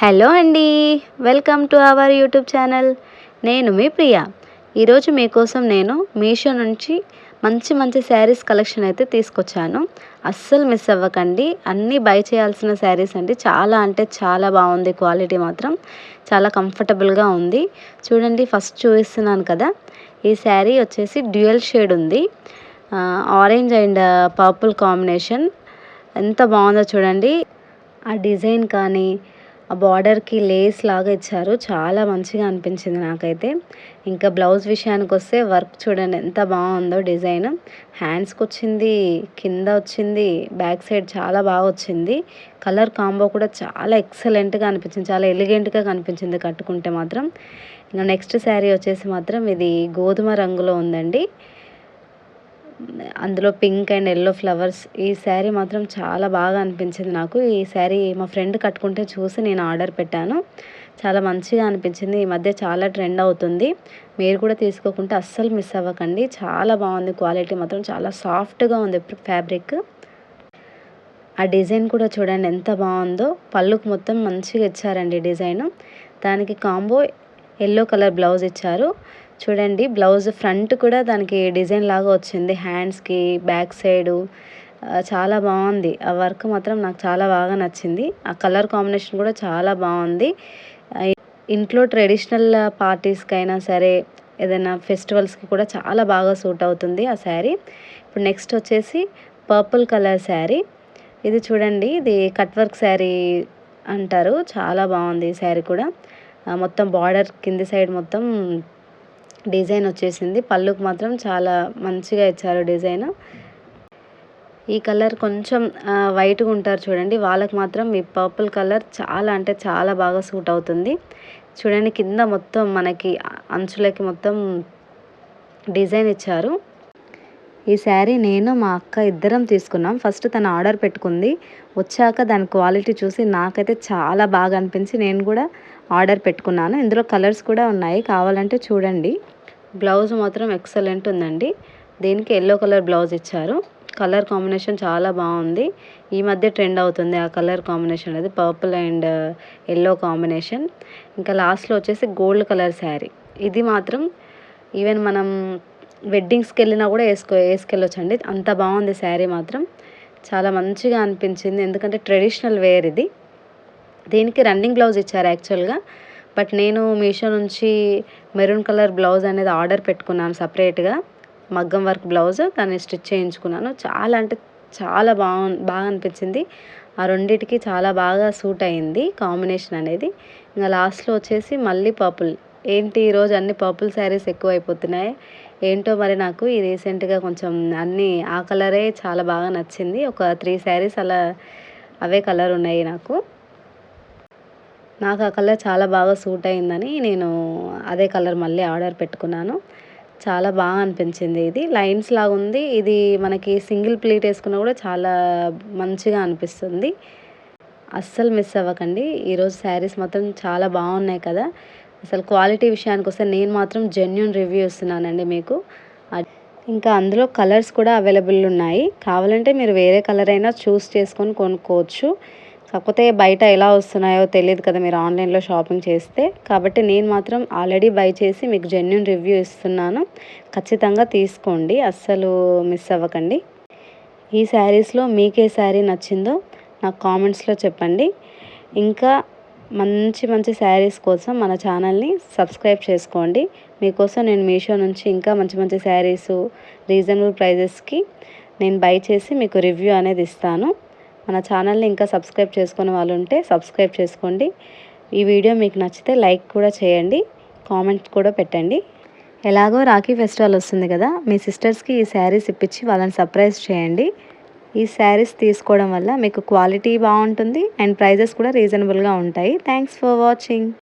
Hello అండి, welcome to our YouTube channel. నేను మీ ప్రియా. ఈరోజు మీకోసం నేను మీషో నుంచి మంచి మంచి శారీస్ కలెక్షన్ అయితే తీసుకొచ్చాను. అస్సలు మిస్ అవ్వకండి. అన్నీ బై చేయాల్సిన శారీస్ అండి. చాలా అంటే చాలా బాగుంది. క్వాలిటీ మాత్రం చాలా కంఫర్టబుల్గా ఉంది. చూడండి, ఫస్ట్ చూపిస్తున్నాను కదా, ఈ శారీ వచ్చేసి డ్యూయల్ షేడ్ ఉంది. Orange and purple combination. ఎంత బాగుందో చూడండి. ఆ డిజైన్ కానీ ఆ బార్డర్కి లేస్ లాగా ఇచ్చారు. చాలా మంచిగా అనిపించింది నాకైతే. ఇంకా బ్లౌజ్ విషయానికి వస్తే వర్క్ చూడండి ఎంత బాగుందో. డిజైన్ హ్యాండ్స్కి వచ్చింది, కింద వచ్చింది, బ్యాక్ సైడ్ చాలా బాగా వచ్చింది. కలర్ కాంబో కూడా చాలా ఎక్సలెంట్గా అనిపించింది. చాలా ఎలిగెంట్గా కనిపించింది కట్టుకుంటే మాత్రం. ఇంకా నెక్స్ట్ శారీ వచ్చేసి మాత్రం ఇది గోధుమ రంగులో ఉందండి. అందులో పింక్ అండ్ ఎల్లో ఫ్లవర్స్. ఈ శారీ మాత్రం చాలా బాగా అనిపించింది నాకు. ఈ శారీ మా ఫ్రెండ్ కట్టుకుంటే చూసి నేను ఆర్డర్ పెట్టాను. చాలా మంచిగా అనిపించింది. ఈ మధ్య చాలా ట్రెండ్ అవుతుంది. మీరు కూడా తీసుకోకుంటే అస్సలు మిస్ అవ్వకండి. చాలా బాగుంది. క్వాలిటీ మాత్రం చాలా సాఫ్ట్గా ఉంది ఫ్యాబ్రిక్. ఆ డిజైన్ కూడా చూడండి ఎంత బాగుందో. పళ్ళుకు మొత్తం మంచిగా ఇచ్చారండి డిజైన్. దానికి కాంబో ఎల్లో కలర్ బ్లౌజ్ ఇచ్చారు. చూడండి, బ్లౌజ్ ఫ్రంట్ కూడా దానికి డిజైన్ లాగా వచ్చింది. హ్యాండ్స్కి బ్యాక్ సైడు చాలా బాగుంది. ఆ వర్క్ మాత్రం నాకు చాలా బాగా నచ్చింది. ఆ కలర్ కాంబినేషన్ కూడా చాలా బాగుంది. ఇంట్లో ట్రెడిషనల్ పార్టీస్కి అయినా సరే, ఏదైనా ఫెస్టివల్స్కి కూడా చాలా బాగా సూట్ అవుతుంది ఆ శారీ. ఇప్పుడు నెక్స్ట్ వచ్చేసి పర్పుల్ కలర్ శారీ. ఇది చూడండి, ఇది కట్ వర్క్ శారీ అంటారు. చాలా బాగుంది ఈ శారీ కూడా. మొత్తం బార్డర్ కింది సైడ్ మొత్తం డిజైన్ వచ్చేసింది. పళ్ళుకు మాత్రం చాలా మంచిగా ఇచ్చారు డిజైన్. ఈ కలర్ కొంచెం వైట్గా ఉంటారు చూడండి, వాళ్ళకి మాత్రం ఈ పర్పుల్ కలర్ చాలా అంటే చాలా బాగా సూట్ అవుతుంది. చూడండి, కింద మొత్తం మనకి అంచులకి మొత్తం డిజైన్ ఇచ్చారు. ఈ శారీ నేను మా అక్క ఇద్దరం తీసుకున్నాం. ఫస్ట్ తను ఆర్డర్ పెట్టుకుంది. వచ్చాక దాని క్వాలిటీ చూసి నాకైతే చాలా బాగా అనిపించి నేను కూడా ఆర్డర్ పెట్టుకున్నాను. ఇందులో కలర్స్ కూడా ఉన్నాయి, కావాలంటే చూడండి. బ్లౌజ్ మాత్రం ఎక్సలెంట్ ఉందండి. దీనికి ఎల్లో కలర్ బ్లౌజ్ ఇచ్చారు. కలర్ కాంబినేషన్ చాలా బాగుంది. ఈ మధ్య ట్రెండ్ అవుతుంది ఆ కలర్ కాంబినేషన్ అనేది, పర్పుల్ అండ్ ఎల్లో కాంబినేషన్. ఇంకా లాస్ట్లో వచ్చేసి గోల్డ్ కలర్ శారీ. ఇది మాత్రం ఈవెన్ మనం వెడ్డింగ్స్కి వెళ్ళినా కూడా వేసుకెళ్ళొచ్చండి. అంత బాగుంది శారీ మాత్రం. చాలా మంచిగా అనిపించింది, ఎందుకంటే ట్రెడిషనల్ వేర్ ఇది. దీనికి రన్నింగ్ బ్లౌజ్ ఇచ్చారు యాక్చువల్గా. బట్ నేను మీషో నుంచి మెరూన్ కలర్ బ్లౌజ్ అనేది ఆర్డర్ పెట్టుకున్నాను సపరేట్గా. మగ్గం వర్క్ బ్లౌజ్, దాన్ని స్టిచ్ చేయించుకున్నాను. చాలా అంటే చాలా బాగా అనిపించింది. ఆ రెండిటికి చాలా బాగా సూట్ అయింది కాంబినేషన్ అనేది. ఇంకా లాస్ట్లో వచ్చేసి మళ్ళీ పర్పుల్. ఏంటి ఈరోజు అన్ని పర్పుల్ శారీస్ ఎక్కువ అయిపోతున్నాయి ఏంటో మరి. నాకు ఈ రీసెంట్గా కొంచెం అన్నీ ఆ కలరే చాలా బాగా నచ్చింది. ఒక 3 శారీస్ అలా అవే కలర్ ఉన్నాయి నాకు. ఆ కలర్ చాలా బాగా సూట్ అయిందని నేను అదే కలర్ మళ్ళీ ఆర్డర్ పెట్టుకున్నాను. చాలా బాగా అనిపించింది. ఇది లైన్స్ లాగా ఉంది. ఇది మనకి సింగిల్ ప్లీట్ వేసుకున్నా కూడా చాలా మంచిగా అనిపిస్తుంది. అస్సలు మిస్ అవ్వకండి. ఈరోజు శారీస్ మాత్రం చాలా బాగున్నాయి కదా. అసలు క్వాలిటీ విషయానికి వస్తే నేను మాత్రం జెన్యూన్ రివ్యూ ఇస్తున్నానండి మీకు. ఇంకా అందులో కలర్స్ కూడా అవైలబుల్ ఉన్నాయి. కావాలంటే మీరు వేరే కలర్ అయినా చూస్ చేసుకొని కొనుక్కోవచ్చు. కాకపోతే బయట ఎలా వస్తున్నాయో తెలియదు కదా మీరు ఆన్లైన్లో షాపింగ్ చేస్తే. కాబట్టి నేను మాత్రం ఆల్రెడీ బై చేసి మీకు జెన్యూన్ రివ్యూ ఇస్తున్నాను. ఖచ్చితంగా తీసుకోండి, అస్సలు మిస్ అవ్వకండి. ఈ శారీస్లో మీకే శారీ నచ్చిందో నాకు కామెంట్స్లో చెప్పండి. ఇంకా మంచి మంచి శారీస్ కోసం మన ఛానల్ని సబ్స్క్రైబ్ చేసుకోండి. మీకోసం నేను మీషో నుంచి ఇంకా మంచి మంచి శారీసు రీజనబుల్ ప్రైజెస్కి నేను బై చేసి మీకు రివ్యూ అనేది ఇస్తాను. మన ఛానల్ని ఇంకా సబ్స్క్రైబ్ చేసుకునే వాళ్ళు ఉంటే సబ్స్క్రైబ్ చేసుకోండి. ఈ వీడియో మీకు నచ్చితే లైక్ కూడా చేయండి, కామెంట్ కూడా పెట్టండి. ఎలాగో రాఖీ ఫెస్టివల్ వస్తుంది కదా, మీ సిస్టర్స్కి ఈ శారీస్ ఇప్పించి వాళ్ళని సర్ప్రైజ్ చేయండి. ఈ శారీస్ తీసుకోవడం వల్ల మీకు క్వాలిటీ బాగుంటుంది అండ్ ప్రైజెస్ కూడా రీజనబుల్గా ఉంటాయి. Thanks for watching.